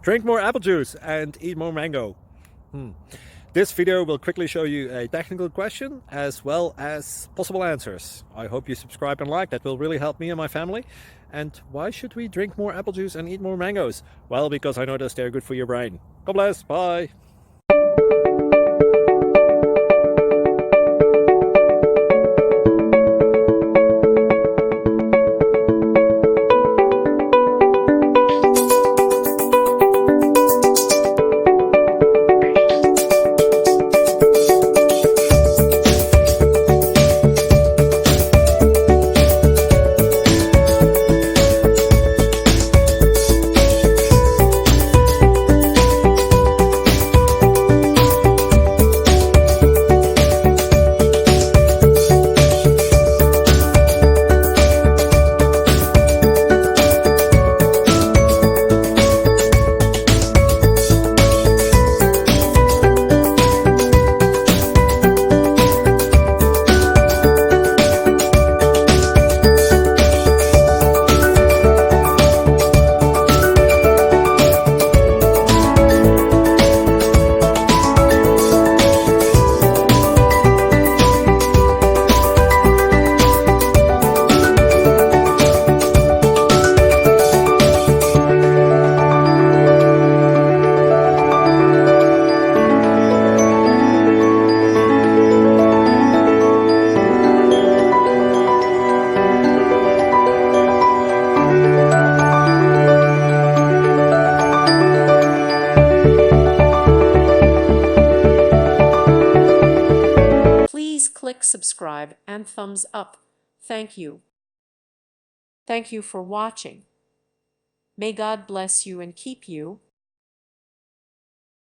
Drink more apple juice and eat more mango. This video will quickly show you a technical question as well as possible answers. I hope you subscribe and like, that will really help me and my family. And why should we drink more apple juice and eat more mangoes? Well, because I noticed they're good for your brain. God bless, bye. Please click subscribe and thumbs up. Thank you. Thank you for watching. May God bless you and keep you.